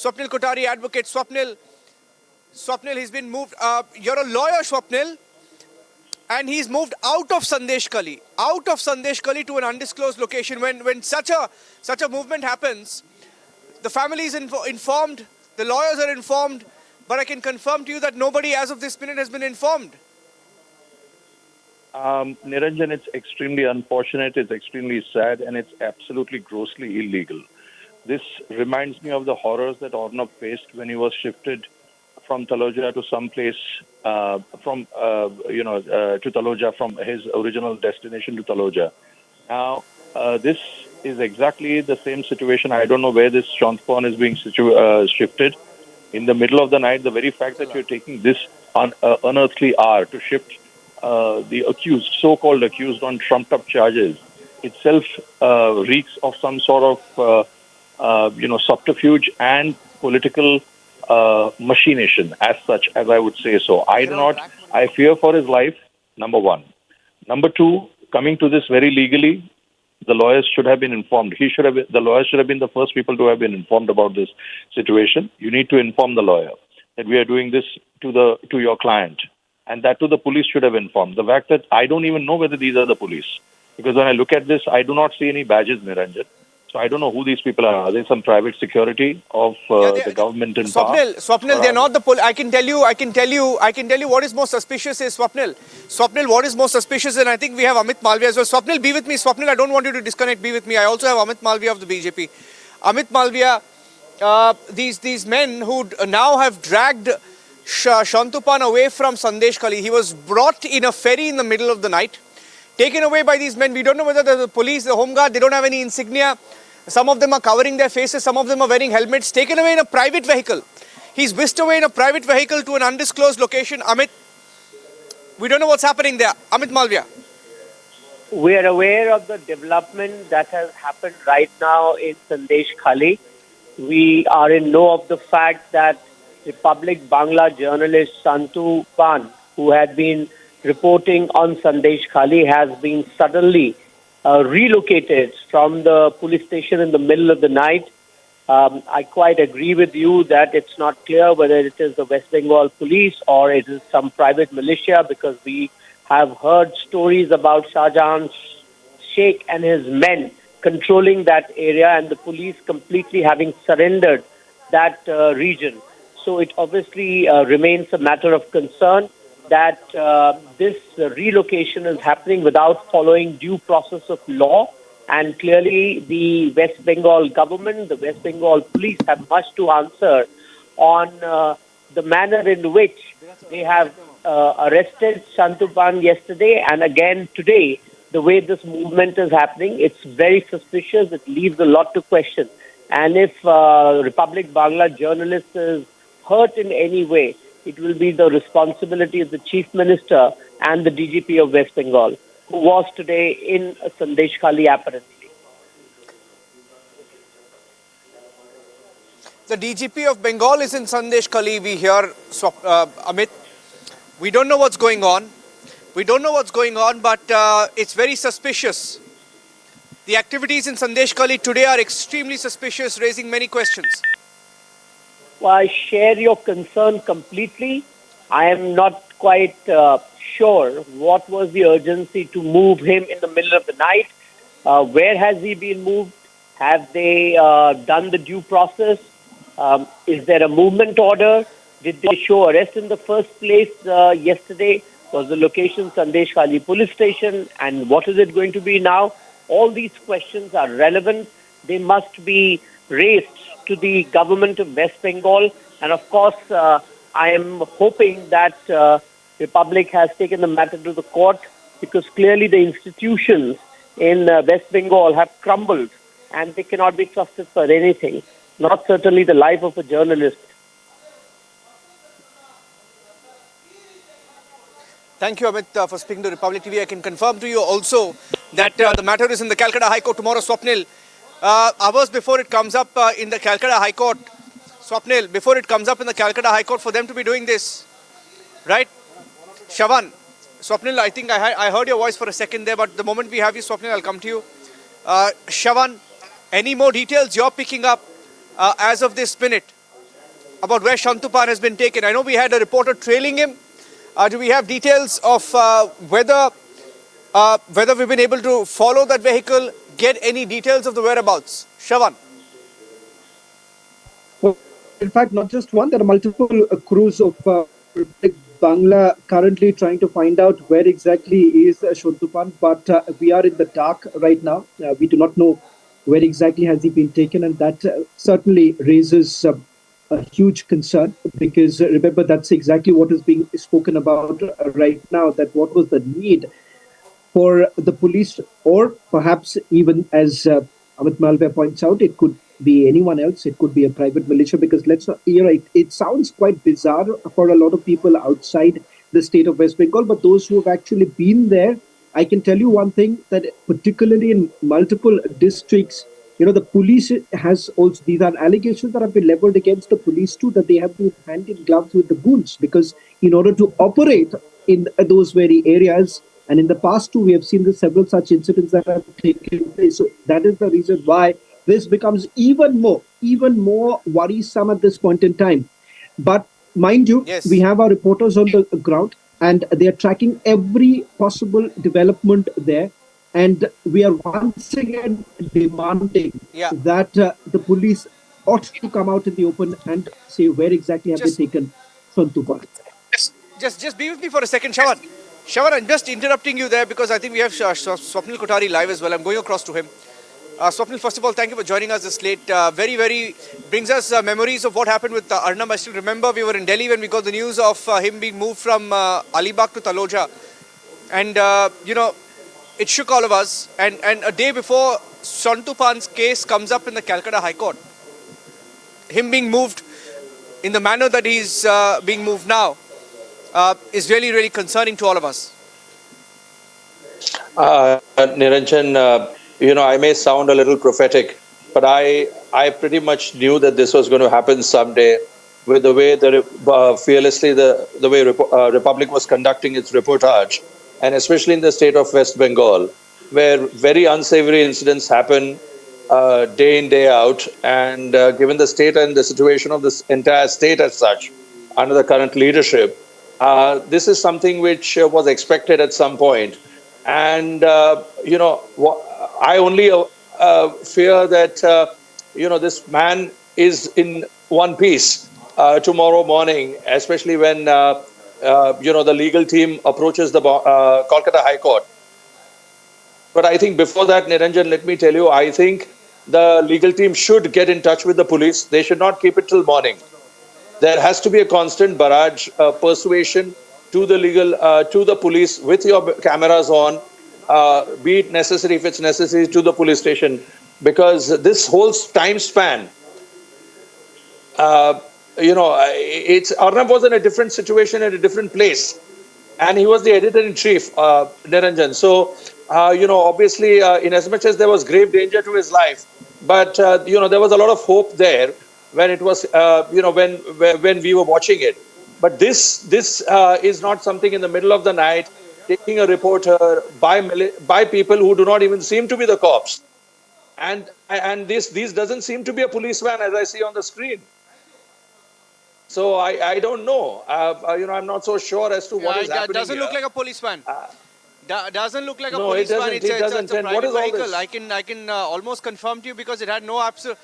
Swapnil Kothari, advocate. Swapnil, he's been moved. You're a lawyer, Swapnil, and he's moved out of Sandeshkhali to an undisclosed location. When such a movement happens, the family is informed, the lawyers are informed, but I can confirm to you that nobody as of this minute has been informed. Niranjan, it's extremely unfortunate, it's extremely sad, and it's absolutely grossly illegal. This reminds me of the horrors that Arnab faced when he was shifted from Taloja to some place, to Taloja, from his original destination to Taloja. Now, this is exactly the same situation. I don't know where this Santu Pan is being shifted. In the middle of the night, the very fact that you're taking this unearthly hour to shift the accused, so-called accused on trumped-up charges, itself reeks of some sort of subterfuge and political machination, as such, as I would say so. I fear for his life, number one. Number two, coming to this very legally, the lawyers should have been informed. The lawyers should have been the first people to have been informed about this situation. You need to inform the lawyer that we are doing this to your client, and that to the police should have informed. The fact that I don't even know whether these are the police, because when I look at this, I do not see any badges, Niranjan. So I don't know who these people are. Are they some private security of the government in power? Swapnil, they're not the police. I can tell you what is more suspicious is Swapnil, what is more suspicious, and I think we have Amit Malviya as well. Swapnil, be with me. Swapnil, I don't want you to disconnect. Be with me. I also have Amit Malviya of the BJP. Amit Malviya, these men who now have dragged Santu Pan away from Sandeshkhali. He was brought in a ferry in the middle of the night, taken away by these men. We don't know whether the police, the home guard, they don't have any insignia. Some of them are covering their faces. Some of them are wearing helmets. Taken away in a private vehicle. He's whisked away in a private vehicle to an undisclosed location. Amit, we don't know what's happening there. Amit Malviya. We are aware of the development that has happened right now in Sandeshkhali. We are in know of the fact that Republic Bangla journalist Santu Pan, who had been reporting on Sandeshkhali, has been suddenly relocated from the police station in the middle of the night. I quite agree with you that it's not clear whether it is the West Bengal Police or it is some private militia, because we have heard stories about Shah Jahan Sheikh and his men controlling that area and the police completely having surrendered that region. So it obviously remains a matter of concern that this relocation is happening without following due process of law, and clearly the West Bengal government, the West Bengal police have much to answer on the manner in which they have arrested Santu Pan yesterday and again today. The way this movement is happening, it's very suspicious. It leaves a lot to question. And if Republic Bangla journalist is hurt in any way, it will be the responsibility of the Chief Minister and the DGP of West Bengal, who was today in Sandeshkhali apparently. The DGP of Bengal is in Sandeshkhali, we hear, Amit. We don't know what's going on. But it's very suspicious. The activities in Sandeshkhali today are extremely suspicious, raising many questions. Well, I share your concern completely. I am not quite sure what was the urgency to move him in the middle of the night. Where has he been moved? Have they done the due process? Is there a movement order? Did they show arrest in the first place yesterday? Was the location Sandeshkhali police station? And what is it going to be now? All these questions are relevant. They must be raised to the government of West Bengal. And of course, I am hoping that Republic has taken the matter to the court, because clearly the institutions in West Bengal have crumbled and they cannot be trusted for anything. Not certainly the life of a journalist. Thank you, Amit, for speaking to Republic TV. I can confirm to you also that the matter is in the Calcutta High Court tomorrow, Swapnil. Hours before it comes up in the Calcutta High Court, Swapnil, before it comes up in the Calcutta High Court, for them to be doing this, right? Shavan, Swapnil, I think I heard your voice for a second there, but the moment we have you, Swapnil, I'll come to you. Shavan, any more details you're picking up as of this minute? about where Santu Pan has been taken. I know we had a reporter trailing him. Do we have details of whether we've been able to follow that vehicle, get any details of the whereabouts? Shravan. Well, in fact, not just one, there are multiple crews of Bangla currently trying to find out where exactly is Shontupan, but we are in the dark right now. We do not know where exactly has he been taken, and that certainly raises a huge concern because remember, that's exactly what is being spoken about right now, that what was the need for the police, or perhaps even as Amit Malviya points out, it could be anyone else. It could be a private militia because let's not, it sounds quite bizarre for a lot of people outside the state of West Bengal, but those who have actually been there, I can tell you one thing that particularly in multiple districts, the police has also, these are allegations that have been leveled against the police too, that they have been hand in gloves with the goons because in order to operate in those very areas, and in the past too, we have seen several such incidents that have taken place. So that is the reason why this becomes even more worrisome at this point in time. But mind you, Yes. we have our reporters on the ground and they are tracking every possible development there. And we are once again demanding that the police ought to come out in the open and say where exactly have they taken Santu Pan. Just be with me for a second, Shravan. Shravan, I'm just interrupting you there because I think we have Swapnil Kothari live as well. I'm going across to him. Swapnil, first of all, thank you for joining us this late. Very brings us memories of what happened with Arnab. I still remember we were in Delhi when we got the news of him being moved from Alibag to Taloja. And, it shook all of us. And a day before Santu Pan's case comes up in the Calcutta High Court, him being moved in the manner that he's being moved now is really concerning to all of us. Niranjan, I may sound a little prophetic, but I pretty much knew that this was going to happen someday with the way fearlessly the way Republic was conducting its reportage, and especially in the state of West Bengal, where very unsavory incidents happen day in, day out. And given the state and the situation of this entire state as such, under the current leadership, this is something which was expected at some point. And, I only fear that, this man is in one piece tomorrow morning, especially when, the legal team approaches the Kolkata High Court. But I think before that, Niranjan, let me tell you, I think the legal team should get in touch with the police. They should not keep it till morning. There has to be a constant barrage persuasion to the police with your cameras on, be it necessary, if it's necessary, to the police station, because this whole time span, Arnab was in a different situation at a different place, and he was the editor-in-chief, Niranjan. So, obviously, in as much as there was grave danger to his life, but there was a lot of hope there when it was, when we were watching it. But this is not something in the middle of the night, taking a reporter by people who do not even seem to be the cops, and this doesn't seem to be a police van as I see on the screen. So I don't know. I'm not so sure as to what is happening. It doesn't here. look like a policeman. Doesn't look like a No, policeman. it doesn't. It's a What private is all vehicle. this? I can almost confirm to you because it had no absolute.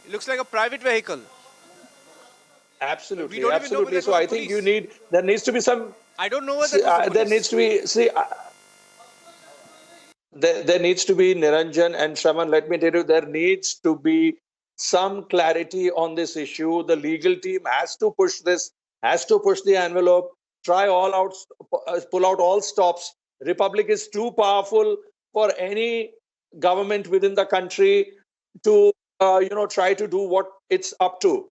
It looks like a private vehicle. Absolutely, We don't even know whether absolutely. it So was I think police. there needs to be some. I don't know whether it was the There police. needs to be. There needs to be, Niranjan and Shravan, let me tell you, there needs to be some clarity on this issue. The legal team has to push this, has to push the envelope, try all out, pull out all stops. Republic is too powerful for any government within the country to, try to do what it's up to.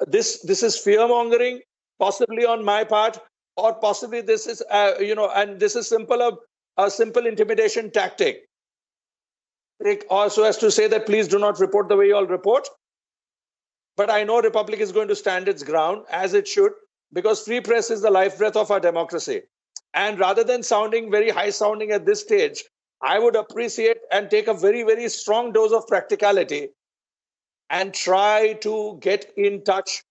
This is fear mongering, possibly on my part, or possibly this is, and this is a simple intimidation tactic. Also as to say that please do not report the way you all report. But I know Republic is going to stand its ground as it should, because free press is the life breath of our democracy. And rather than sounding very high sounding at this stage, I would appreciate and take a very strong dose of practicality and try to get in touch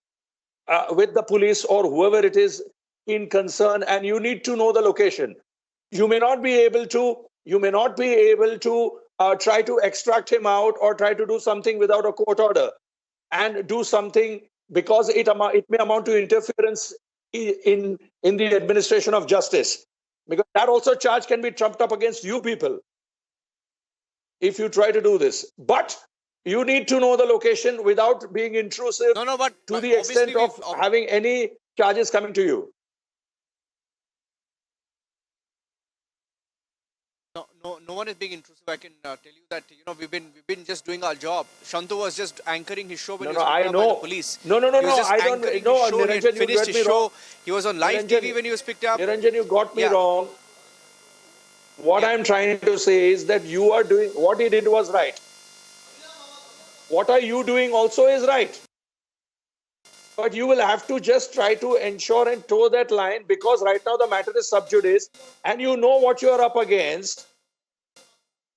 with the police or whoever it is in concern, and you need to know the location. You may not be able to. You may not be able to try to extract him out or try to do something without a court order, and do something because it may amount to interference in the administration of justice. Because that also charge can be trumped up against you people if you try to do this. But you need to know the location without being intrusive No, but to the extent of having any charges coming to you. No one is being intrusive. I can tell you that we've been just doing our job. Shantu was just anchoring his show when he was picked up by the police. No. He was just I don't anchoring know. his show. He had finished his show. He was on live TV when he was picked up. Niranjan, you got me Yeah. wrong. What I'm trying to say is that you are doing what he did was right. What are you doing also is right. But you will have to just try to ensure and toe that line, because right now the matter is sub judice and you know what you are up against.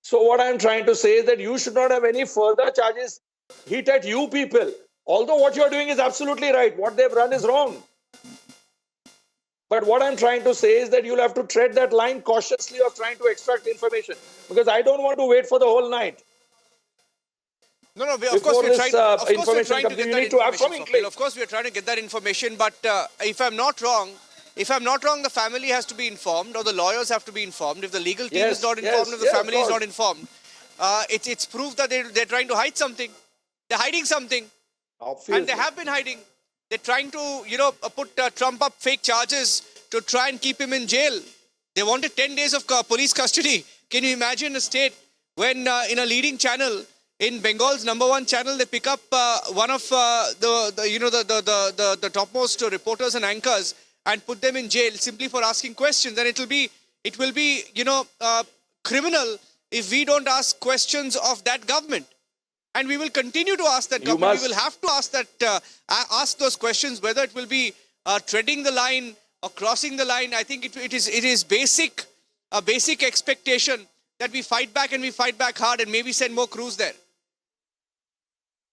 So what I'm trying to say is that you should not have any further charges hit at you people. Although what you are doing is absolutely right. What they've run is wrong. But what I'm trying to say is that you'll have to tread that line cautiously of trying to extract information. Because I don't want to wait for the whole night. No, of course we're trying to get that information. Of course we're trying to get that information, but if I'm not wrong, the family has to be informed, or the lawyers have to be informed. If the legal team is not informed, if the family is not informed, it's proof that they're trying to hide something. They're hiding something. Obviously. And they have been hiding. They're trying to, put Trump up fake charges to try and keep him in jail. They wanted 10 days of police custody. Can you imagine a state when in a leading channel, in Bengal's #1 channel, they pick up one of the topmost reporters and anchors and put them in jail simply for asking questions. And it will be criminal if we don't ask questions of that government. And we will continue to ask that government. We will have to ask those questions, whether it will be treading the line or crossing the line. I think it is a basic expectation that we fight back, and we fight back hard, and maybe send more crews there.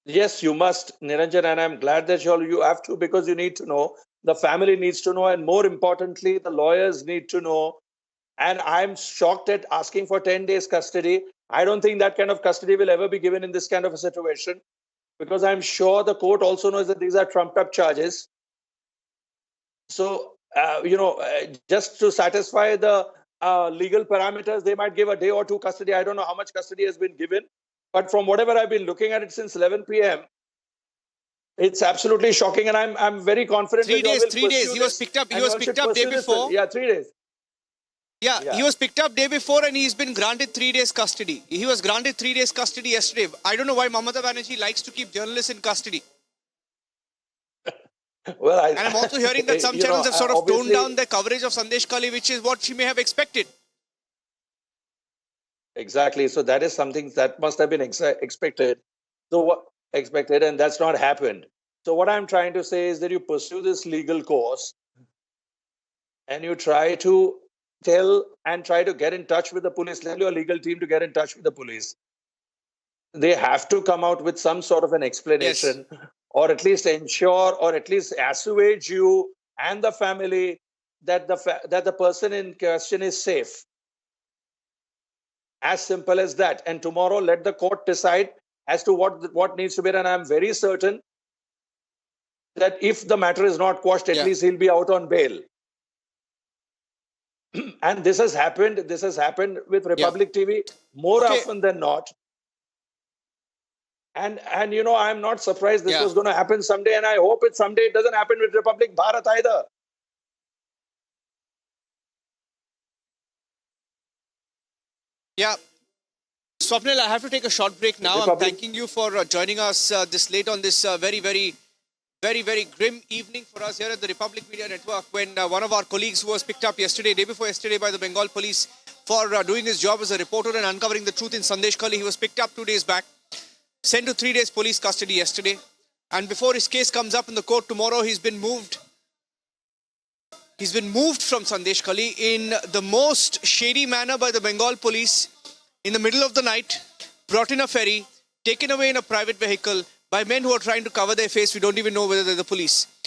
Yes, you must, Niranjan, and I'm glad that you have to, because you need to know, the family needs to know, and more importantly, the lawyers need to know. And I'm shocked at asking for 10 days custody. I don't think that kind of custody will ever be given in this kind of a situation, because I'm sure the court also knows that these are trumped up charges. So, just to satisfy the legal parameters, they might give a day or two custody. I don't know how much custody has been given. But from whatever I've been looking at it since 11 p.m., it's absolutely shocking, and I'm very confident. 3 days. He was picked up day before. Yeah, 3 days. Yeah, he was picked up day before, and he's been granted 3 days custody. He was granted 3 days custody yesterday. I don't know why Mamata Banerjee likes to keep journalists in custody. Well, and I'm also hearing that some channels have sort of toned down their coverage of Sandeshkhali, which is what she may have expected. Exactly. So that is something that must have been expected. And that's not happened. So what I'm trying to say is that you pursue this legal course, and you try to try to get in touch with the police. Tell your legal team to get in touch with the police. They have to come out with some sort of an explanation, or at least ensure, or at least assuage you and the family that the person in question is safe. As simple as that. And tomorrow, let the court decide as to what needs to be done. And I'm very certain that if the matter is not quashed, at least he'll be out on bail. And this has happened with Republic TV more often than not. And I'm not surprised this was going to happen someday, and I hope someday it doesn't happen with Republic Bharat either. Yeah. Swapnil, I have to take a short break now. I'm thanking you for joining us this late on this very, very grim evening for us here at the Republic Media Network, when one of our colleagues who was picked up day before yesterday by the Bengal Police for doing his job as a reporter and uncovering the truth in Sandeshkhali, he was picked up 2 days back, sent to 3 days police custody yesterday. And before his case comes up in the court tomorrow, he's been moved from Sandeshkhali in the most shady manner by the Bengal Police in the middle of the night, brought in a ferry, taken away in a private vehicle, by men who are trying to cover their face. We don't even know whether they're the police.